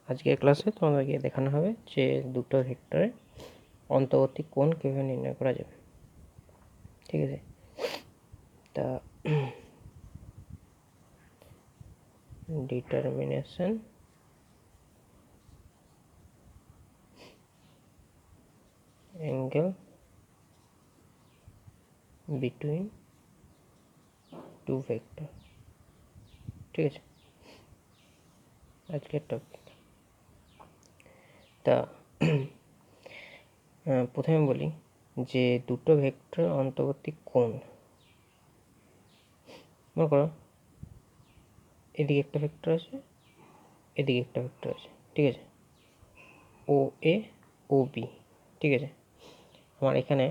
আজকের ক্লাসে তোমাদেরকে দেখানো হবে যে দুটো ভেক্টরের অন্তর্বর্তী কোণ কীভাবে নির্ণয় করা যাবে। ঠিক আছে, তা determination angle between two vector. ঠিক আছে, আজকের টপিক। তা প্রথমে বলি যে দুটো ভেক্টর অন্তর্বর্তী কোণ, মনে করো এদিকে একটা ভেক্টর আছে, এদিকে একটা ভেক্টর আছে। ঠিক আছে, ও এ ও বি। ঠিক আছে, আমার এখানে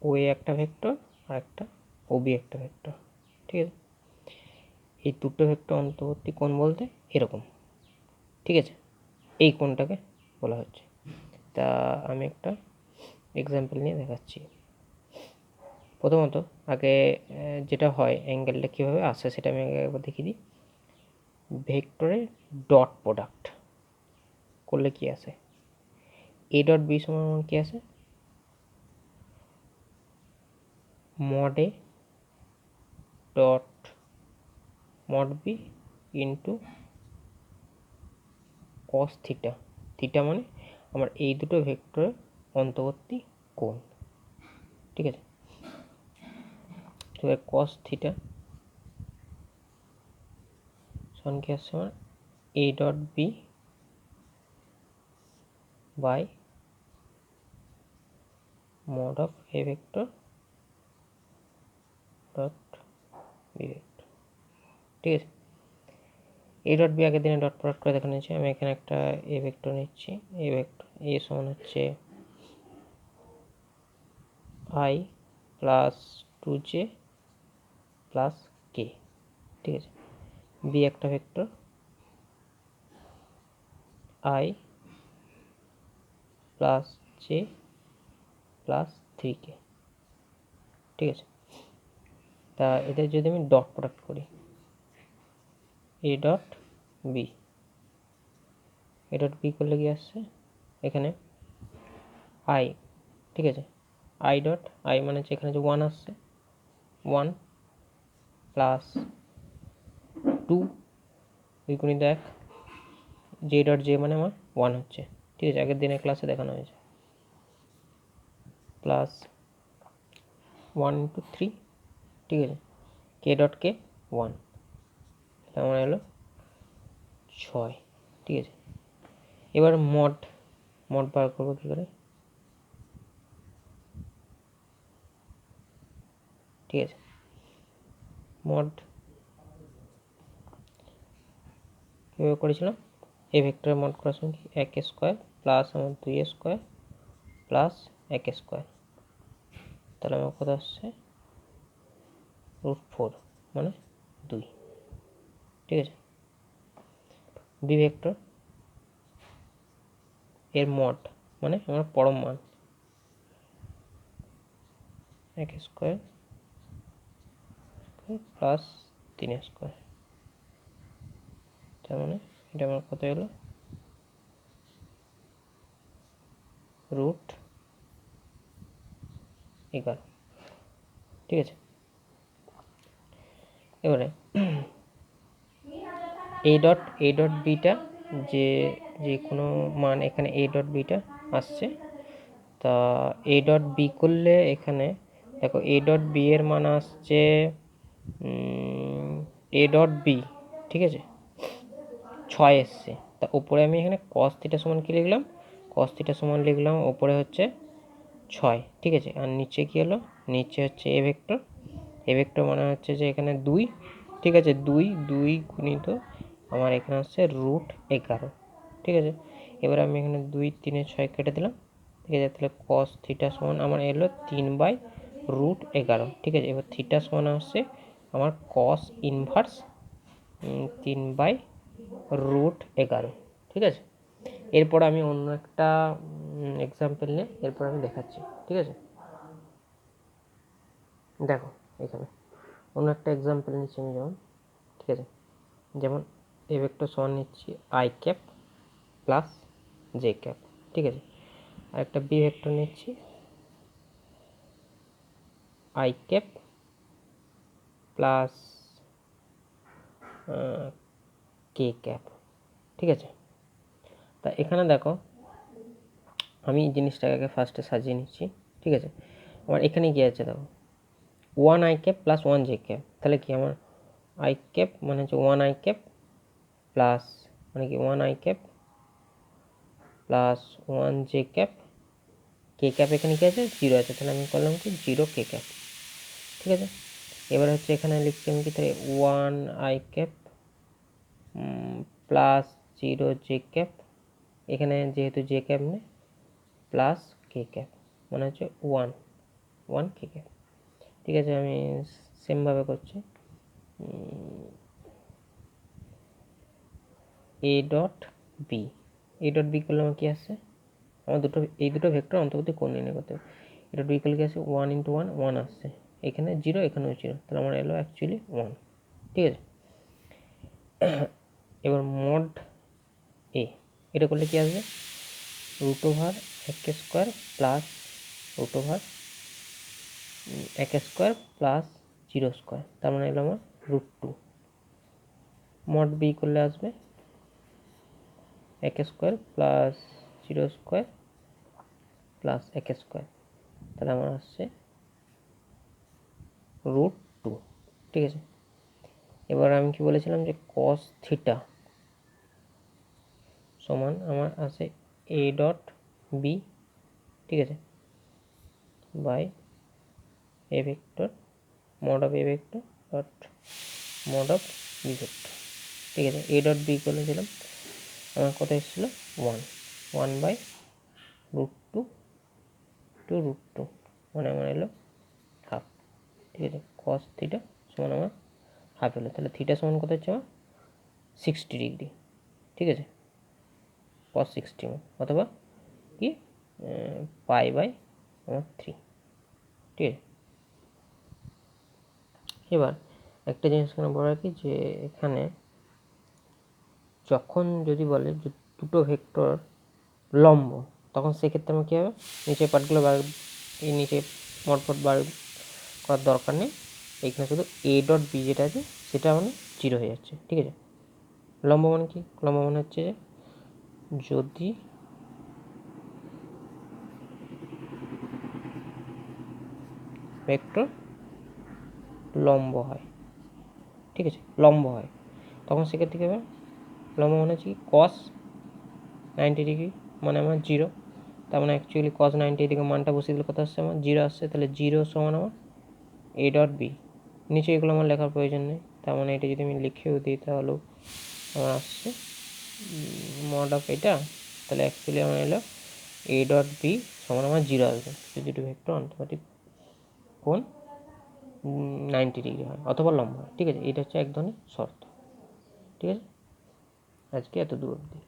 ও এ একটা ভেক্টর আর একটা ও বি একটা ভেক্টর। ঠিক আছে, এই দুটো ভেক্টর অন্তর্বর্তী কোণ বলতে এরকম। ঠিক আছে, এই কোণটাকে বলা হচ্ছে। তা আমি একটা এক্সাম্পল নিয়ে দেখাচ্ছি। প্রথমত আগে যেটা হয় অ্যাঙ্গেলটা কীভাবে আসে সেটা আমি আগে একবার দেখিয়ে দিই। ভেক্টরের ডট প্রোডাক্ট করলে কি আসে? এ ডট বি সমান কি আসে? Mod A dot mod B into cos theta. Theta মানে আমার এই দুটো ভেক্টরের অন্তর্বর্তী কোণ। ঠিক আছে, এবার কস থিটা সমান কি আসছে আমার A dot B by mod of a vector dot b vector। ঠিক আছে, এ ডট বি আগের দিনে ডট প্রোডাক্ট করে দেখা নিয়েছি। আমি এখানে একটা এ ভেক্টর নিচ্ছি। এ ভেক্টর এ সমান হচ্ছে আই প্লাস 2j প্লাস কে। ঠিক আছে, বি একটা vector I plus J plus 3k। ঠিক আছে, তা এদের যদি আমি ডট প্রোডাক্ট করি, A dot B, A dot B করলে কি আসছে এখানে আই। ঠিক আছে, আই ডট আই মানে হচ্ছে এখানে যে 1 আসছে, 1 প্লাস 2 2 গুণিত 1, জে ডট জে মানে আমার 1 হচ্ছে। ঠিক আছে, আগের দিনের ক্লাসে দেখানো হয়েছে। Plus 1 into 3। ঠিক আছে, কে ডট কে 1, এটা আমার হলো 6। ঠিক আছে, এবার মড বার করবো কী করে? ঠিক আছে, মড কীভাবে করেছিলাম? এই ভেক্টরের মড করার সময় 1 স্কোয়ার প্লাস আমার 2 স্কোয়ার প্লাস 1 স্কোয়ার, তাহলে আমার কত আসছে √4 মানে 2। ঠিক আছে, বি ভেক্টর এর মড মানে আমার পরম মান 1 স্কোয়ার প্লাস 3 স্কোয়ার, তার মানে এটা আমার কত হলো √11। ঠিক আছে, এবারে এ ডট বিটা যে যে কোনো মান এখানে এ ডট বিটা আসছে, তা এ ডট বি করলে এখানে দেখো এ ডট বি এর মান আসছে এ ডট বি। ঠিক আছে, 6 এসছে। তা উপরে আমি এখানে কস থিটা সমান কি লিখলাম? কস থিটা সমান লিখলাম উপরে হচ্ছে 6। ঠিক আছে, আর নিচে কি হলো? নিচে হচ্ছে এ ভেক্টর। এ ভেক্টর মানে হচ্ছে যে এখানে 2। ঠিক আছে, 2 গুণিত আমার এখানে আসছে √11। ঠিক আছে, এবার আমি এখানে 2 3 6 কেটে দিলাম। ঠিক আছে, তাহলে কস থিটা সমান আমার এলো 3/√11। ঠিক আছে, এবার থিটা সমান আসছে আমার কস ইনভার্স 3/√11। ঠিক আছে, এরপর আমি অন্য একটা এক্সাম্পল নিয়ে এরপর আমি দেখাচ্ছি। ঠিক আছে, দেখো এখানে অন্য একটা এক্সাম্পল নিচ্ছি আমি যেমন। ঠিক আছে, যেমন এ ভেক্টর সমান নিচ্ছি I cap plus J cap, ঠিক আছে। আর একটা বি ভেক্টর নিচ্ছি, I cap plus K cap, ঠিক আছে। তা এখানে দেখো আমি এই জিনিসটাকে ফার্স্টে সাজিয়ে নিচ্ছি, ঠিক আছে। আমার এখানে কি আছে দেখো, one I cap plus one J cap, তাহলে কি আমার আই ক্যাপ মানে হচ্ছে ওয়ান আই ক্যাপ প্লাস মানে কি one I cap plus one J cap, K cap এখানে কি আছে জিরো আছে, তাহলে আমি করলাম কি জিরো কে ক্যাপ, ঠিক আছে। এবার হচ্ছে এখানে লিখছি আমি কি তাহলে one I cap plus zero J cap, এখানে যেহেতু জে ক্যাপ নেই প্লাস কে ক্যাপ মানে হচ্ছে ওয়ান ওয়ান কে ক্যাপ, ঠিক আছে। আমি সেমভাবে করছি, A dot B, A dot B করলে আমার কী আসছে, আমার এই দুটো ভেক্টর অন্তর্গত কোণ নির্ণয় করতে হবে। এ ডট বি করলে কী আসছে, ওয়ান ইন্টু ওয়ান ওয়ান আসছে, এখানে জিরো এখানেও জিরো, তাহলে আমার এলো অ্যাকচুয়ালি ওয়ান, ঠিক আছে। এবার মড এ, এটা করলে কী আসবে, রুট ওভার এক স্কোয়ার প্লাস রুট ওভার এক স্কোয়ার প্লাস জিরো স্কোয়ার, তার মানে এলো আমার রুট টু। মড বি করলে আসবে এক square plus zero square plus এক স্কোয়ার, তাহলে আমার আসছে রুট টু, ঠিক আছে। এবার আমি কি বলেছিলাম যে কস থিটা সমান আমার আসে এ ডট বি, ঠিক আছে, by A vector mod of A vector dot mod of B vector, ঠিক আছে। এ ডট বি করেছিলাম আমার কত এসেছিলো one, one by root two two root two, মানে আমার এলো হাফ, ঠিক আছে। কস থিটা সমান আমার হাফ এলো, তাহলে থিটা সমান কত হচ্ছে আমার 60 ডিগ্রি, ঠিক আছে, কস 60 অথবা কি পাই বাই আমার 3, ঠিক আছে। এবার একটা জিনিস এখানে বলা কি যে এখানে যখন যদি বলে যে দুটো ভেক্টর লম্ব, তখন সেক্ষেত্রে আমার কী হবে, নিচের পার্টগুলো বার, এই নিচে মটফট বার করার দরকার নেই, এইখানে শুধু এ ডট বি যেটা আছে সেটা মানে জিরো হয়ে যাচ্ছে, ঠিক আছে। লম্ব মানে কি, লম্ব মানে হচ্ছে যে যদি ভেক্টর লম্ব হয়, ঠিক আছে, লম্ব হয় তখন সেক্ষেত্রে কী হবে, লম্ব মানে হচ্ছে কি কস 90 ডিগ্রি মানে আমার জিরো, তার মানে অ্যাকচুয়ালি কস 90 এদিকে মানটা বসিয়ে দিলে কত আসছে আমার জিরো আসছে, তাহলে জিরো সমান আমার এ ডট বি, নিচে এগুলো আমার লেখার প্রয়োজন নেই, তার মানে এটা যদি আমি লিখেও দিই তাহলেও আমার আসছে মড অফ এটা, তাহলে অ্যাকচুয়ালি আমার এলো এ ডট বি সমান আমার জিরো আসবে যদি দুটো ভেক্টর অন্তর্গত কোণ 90 ডিগ্রি হয় অথবা লম্বা হয়, ঠিক আছে। এটা হচ্ছে এক ধরনের শর্ত, ঠিক আছে। আজকে এত দূর অবধি।